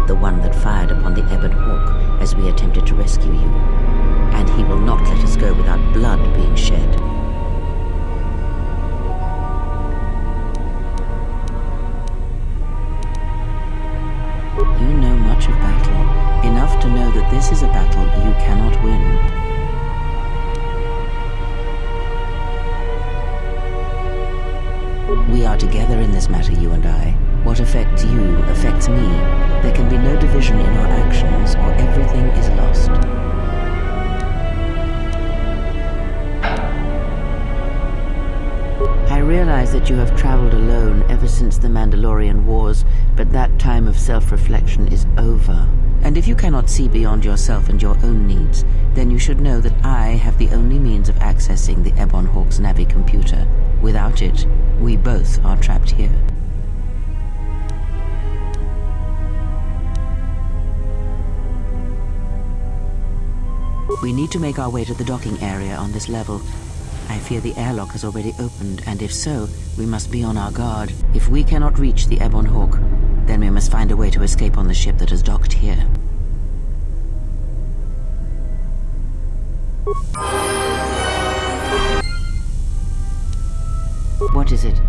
The one that fired upon the Ebon Hawk as we attempted to rescue you. And he will not let us go without blood being shed. You know much of battle, enough to know that this is a battle you cannot win. We are together in this matter, you and I. What affects you affects me. There can be no division in our actions, or everything is lost. I realize that you have traveled alone ever since the Mandalorian Wars, but that time of self-reflection is over. And if you cannot see beyond yourself and your own needs, then you should know that I have the only means of accessing the Ebon Hawk's Navi computer. Without it, we both are trapped here. We need to make our way to the docking area on this level. I fear the airlock has already opened, and if so, we must be on our guard. If we cannot reach the Ebon Hawk, then we must find a way to escape on the ship that has docked here. What is it?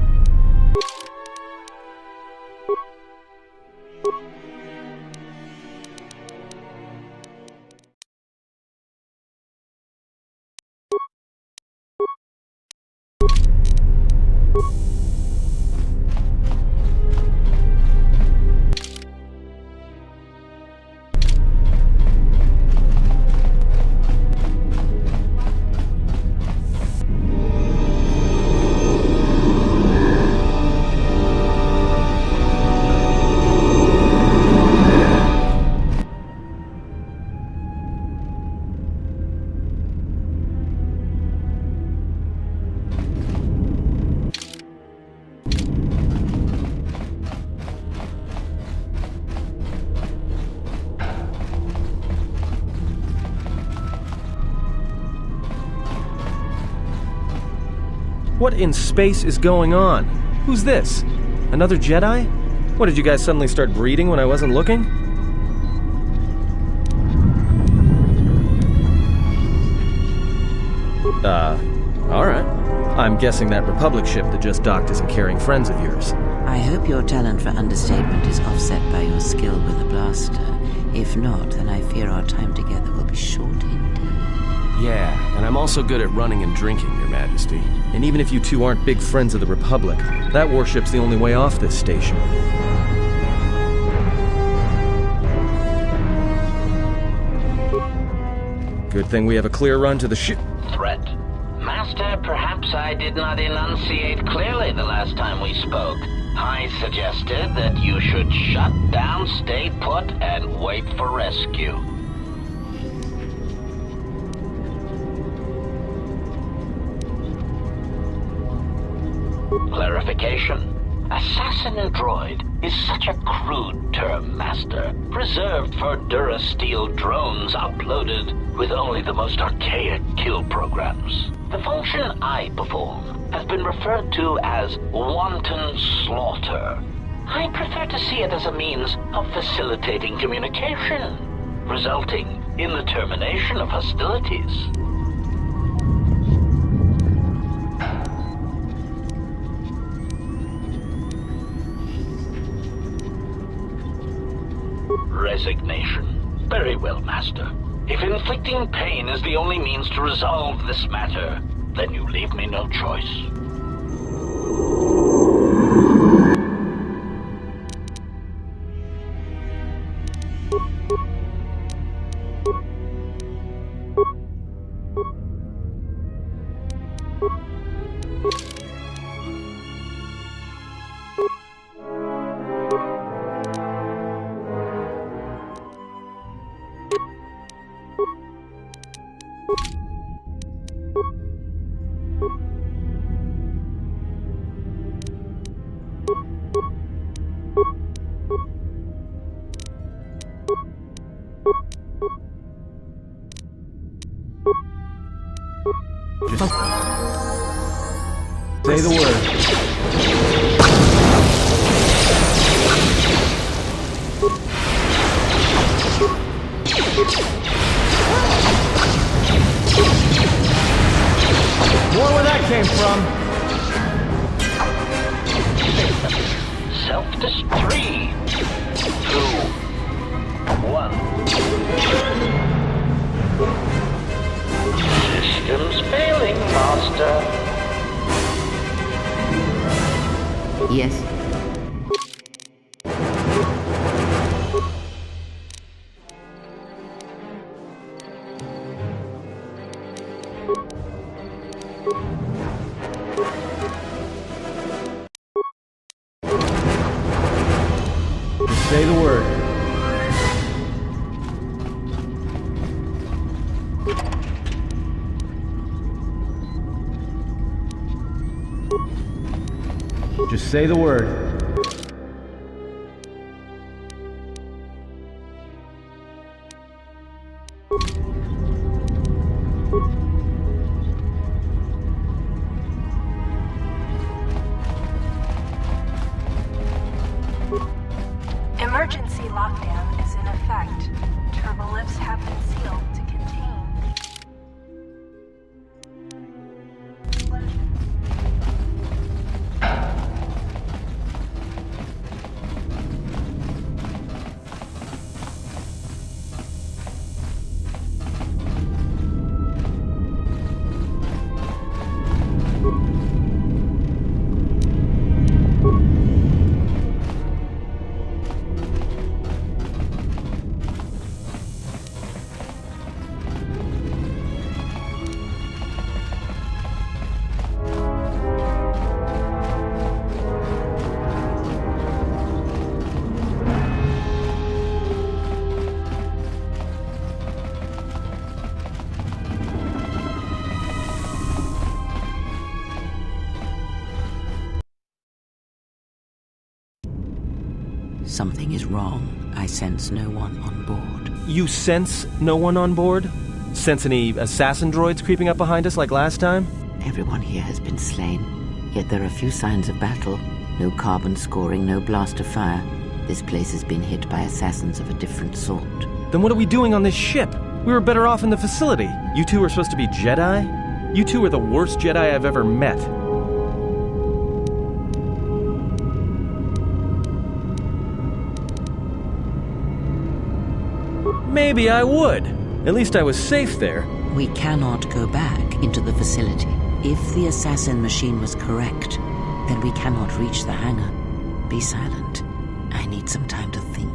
What in space is going on? Who's this? Another Jedi? What, did you guys suddenly start breeding when I wasn't looking? Alright. I'm guessing that Republic ship that just docked isn't carrying friends of yours. I hope your talent for understatement is offset by your skill with a blaster. If not, then I fear our time together will be short indeed. Yeah, and I'm also good at running and drinking, Your Majesty. And even if you two aren't big friends of the Republic, that warship's the only way off this station. Good thing we have a clear run to the ship. Threat. Master, perhaps I did not enunciate clearly the last time we spoke. I suggested that you should shut down, stay put, and wait for rescue. Clarification. Assassin droid is such a crude term, Master, reserved for Durasteel drones uploaded with only the most archaic kill programs. The function I perform has been referred to as wanton slaughter. I prefer to see it as a means of facilitating communication, resulting in the termination of hostilities. Resignation. Very well, Master. If inflicting pain is the only means to resolve this matter, then you leave me no choice. Say the word. More where that came from. Self-destruct. 3, 2, 1. Systems failing, Master. Yes. Just say the word. Just say the word. Emergency lockdown is in effect. Turbolifts have been sealed to contain. Something is wrong. I sense no one on board. You sense no one on board? Sense any assassin droids creeping up behind us like last time? Everyone here has been slain, yet there are few signs of battle. No carbon scoring, no blaster fire. This place has been hit by assassins of a different sort. Then what are we doing on this ship? We were better off in the facility. You two are supposed to be Jedi? You two are the worst Jedi I've ever met. Maybe I would. At least I was safe there. We cannot go back into the facility. If the assassin machine was correct, then we cannot reach the hangar. Be silent. I need some time to think.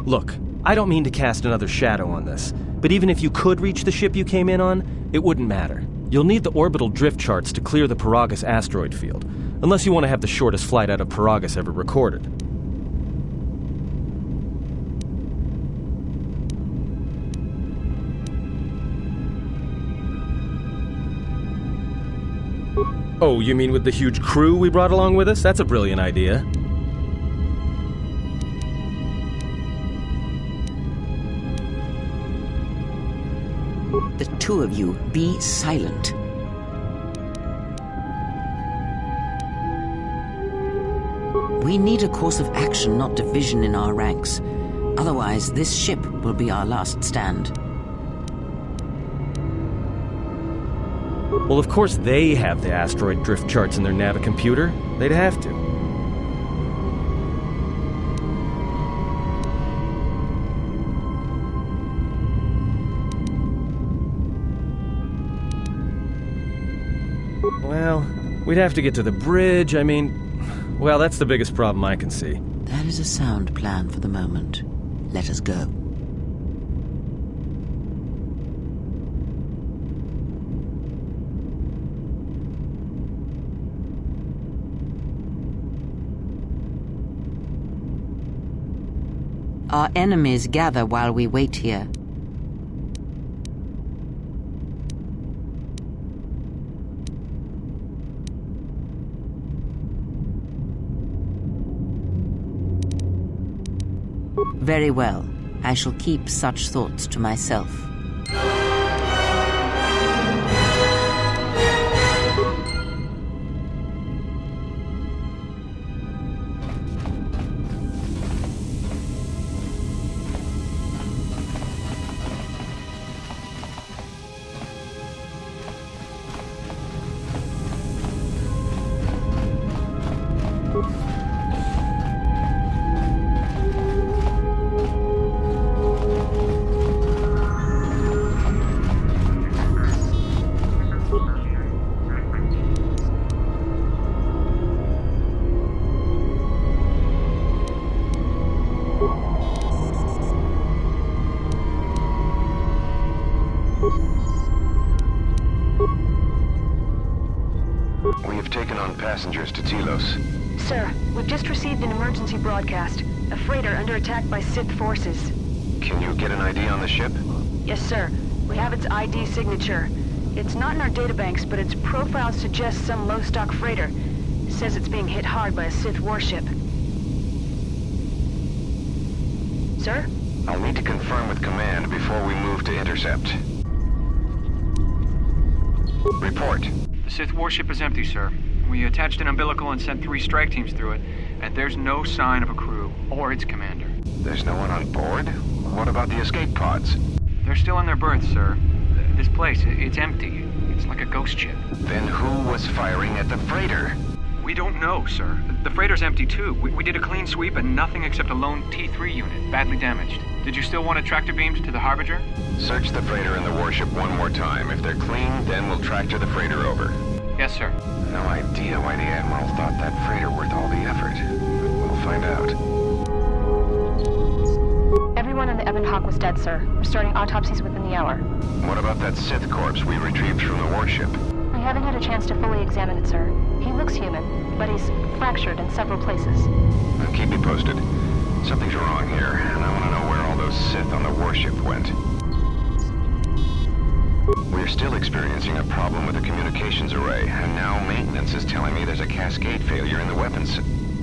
Look, I don't mean to cast another shadow on this, but even if you could reach the ship you came in on, it wouldn't matter. You'll need the orbital drift charts to clear the Paragus asteroid field, unless you want to have the shortest flight out of Paragus ever recorded. Oh, you mean with the huge crew we brought along with us? That's a brilliant idea. The two of you, be silent. We need a course of action, not division in our ranks. Otherwise, this ship will be our last stand. Well, of course they have the asteroid drift charts in their navicomputer. They'd have to. Well, we'd have to get to the bridge. I mean, well, that's the biggest problem I can see. That is a sound plan for the moment. Let us go. Our enemies gather while we wait here. Very well. I shall keep such thoughts to myself. We have taken on passengers to Telos. Sir, we've just received an emergency broadcast. A freighter under attack by Sith forces. Can you get an ID on the ship? Yes, sir. We have its ID signature. It's not in our databanks, but its profile suggests some low-stock freighter. It says it's being hit hard by a Sith warship. Sir? I'll need to confirm with command before we move to intercept. Report. The Sith warship is empty, sir. We attached an umbilical and sent 3 strike teams through it, and there's no sign of a crew or its commander. There's no one on board? What about the escape pods? They're still in their berths, sir. This place, it's empty. It's like a ghost ship. Then who was firing at the freighter? We don't know, sir. The freighter's empty, too. We did a clean sweep and nothing except a lone T3 unit, badly damaged. Did you still want tractor beams to the Harbinger? Search the freighter and the warship one more time. If they're clean, then we'll tractor the freighter over. Yes, sir. No idea why the Admiral thought that freighter worth all the effort. We'll find out. Everyone in the Ebon Hawk was dead, sir. We're starting autopsies within the hour. What about that Sith corpse we retrieved from the warship? I haven't had a chance to fully examine it, sir. He looks human, but he's fractured in several places. Keep me posted. Something's wrong here, and I want to know where all those Sith on the warship went. We're still experiencing a problem with the communications array, and now maintenance is telling me there's a cascade failure in the weapons.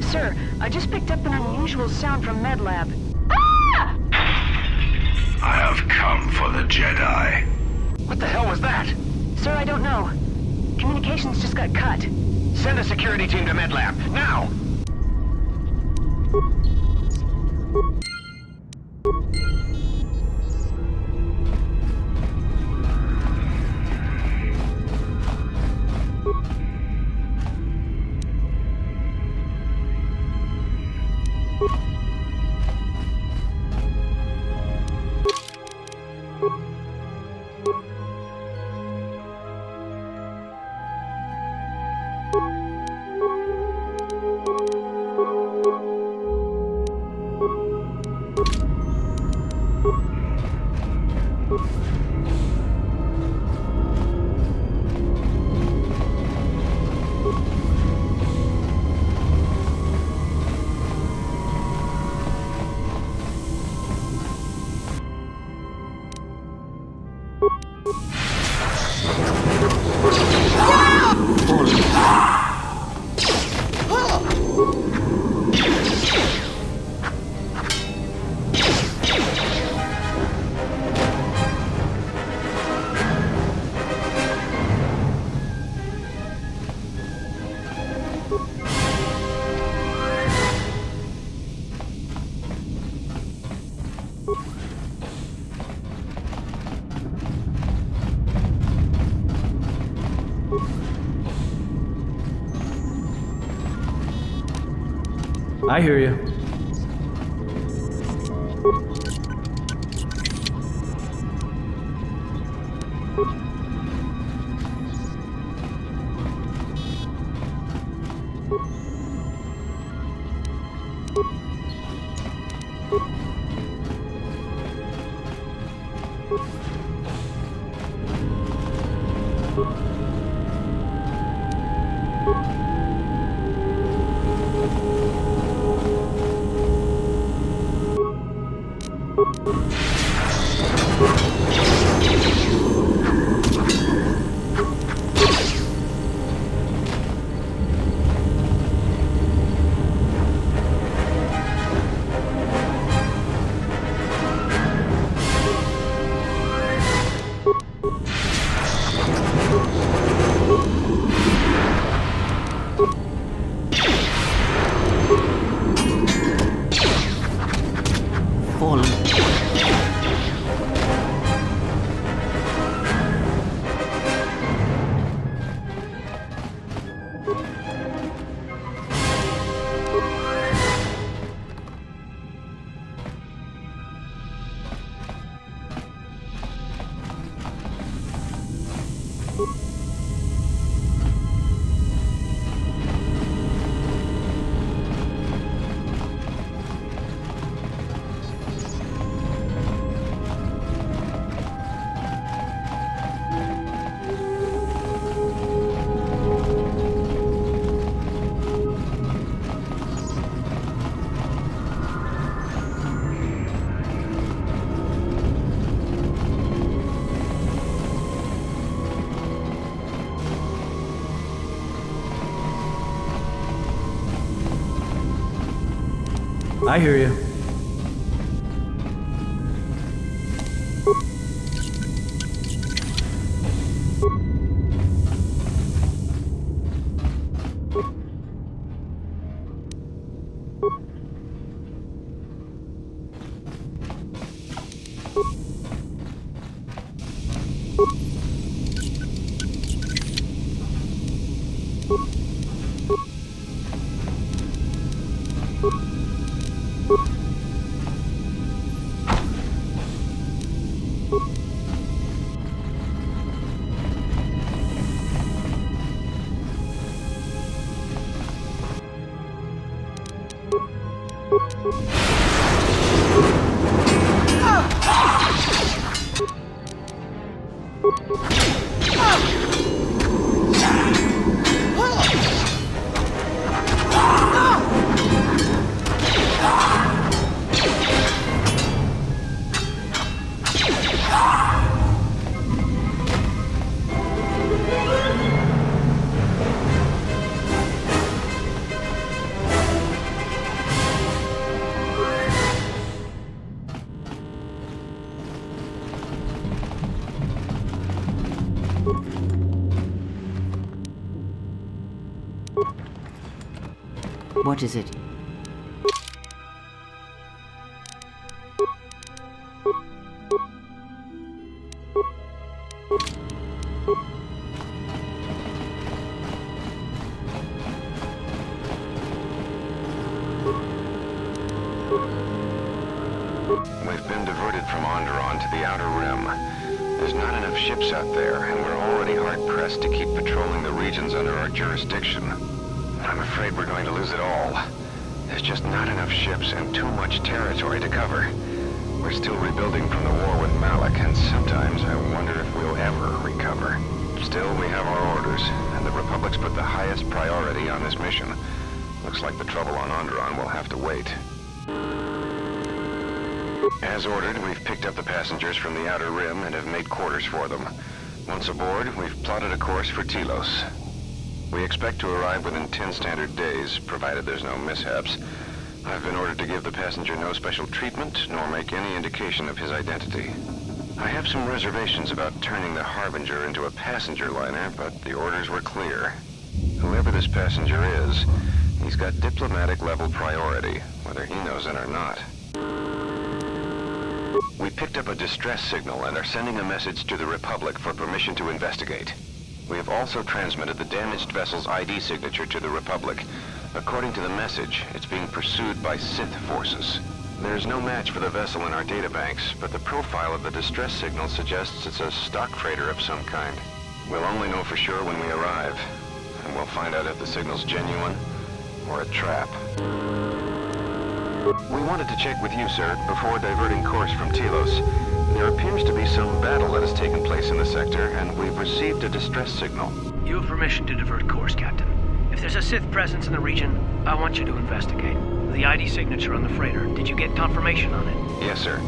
Sir, I just picked up an unusual sound from MedLab. I have come for the Jedi. What the hell was that? Sir, I don't know. Communications just got cut. Send a security team to MedLab, now! I hear you. fallen. I hear you. What is it? We've been diverted from Onderon to the Outer Rim. There's not enough ships out there, and we're already hard-pressed to keep patrolling the regions under our jurisdiction. I'm afraid we're going to lose it all. There's just not enough ships and too much territory to cover. We're still rebuilding from the war with Malak, and sometimes I wonder if we'll ever recover. Still, we have our orders, and the Republic's put the highest priority on this mission. Looks like the trouble on Onderon will have to wait. As ordered, we've picked up the passengers from the Outer Rim and have made quarters for them. Once aboard, we've plotted a course for Telos. We expect to arrive within 10 standard days, provided there's no mishaps. I've been ordered to give the passenger no special treatment, nor make any indication of his identity. I have some reservations about turning the Harbinger into a passenger liner, but the orders were clear. Whoever this passenger is, he's got diplomatic level priority, whether he knows it or not. We picked up a distress signal and are sending a message to the Republic for permission to investigate. We have also transmitted the damaged vessel's ID signature to the Republic. According to the message, it's being pursued by Sith forces. There's no match for the vessel in our databanks, but the profile of the distress signal suggests it's a stock freighter of some kind. We'll only know for sure when we arrive, and we'll find out if the signal's genuine or a trap. We wanted to check with you, sir, before diverting course from Telos. There appears to be some battle that has taken place in the sector, and we've received a distress signal. You have permission to divert course, Captain. If there's a Sith presence in the region, I want you to investigate. The ID signature on the freighter, did you get confirmation on it? Yes, sir.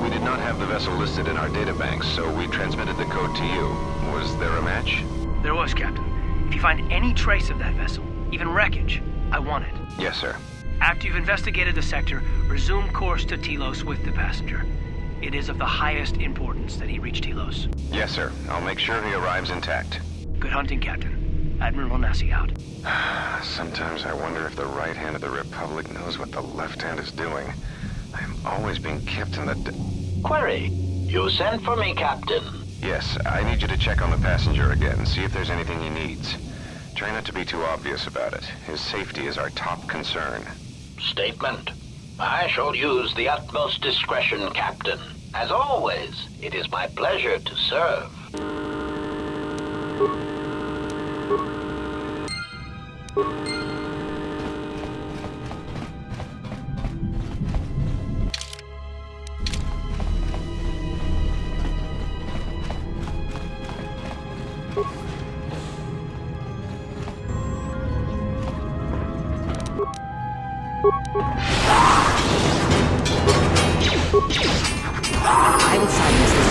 We did not have the vessel listed in our databanks, so we transmitted the code to you. Was there a match? There was, Captain. If you find any trace of that vessel, even wreckage, I want it. Yes, sir. After you've investigated the sector, resume course to Telos with the passenger. It is of the highest importance that he reach Telos. Yes, sir. I'll make sure he arrives intact. Good hunting, Captain. Admiral Onasi out. Sometimes I wonder if the right hand of the Republic knows what the left hand is doing. I'm always being kept in the... Query. You sent for me, Captain. Yes, I need you to check on the passenger again, see if there's anything he needs. Try not to be too obvious about it. His safety is our top concern. Statement. I shall use the utmost discretion, Captain. As always, it is my pleasure to serve. I will silence this.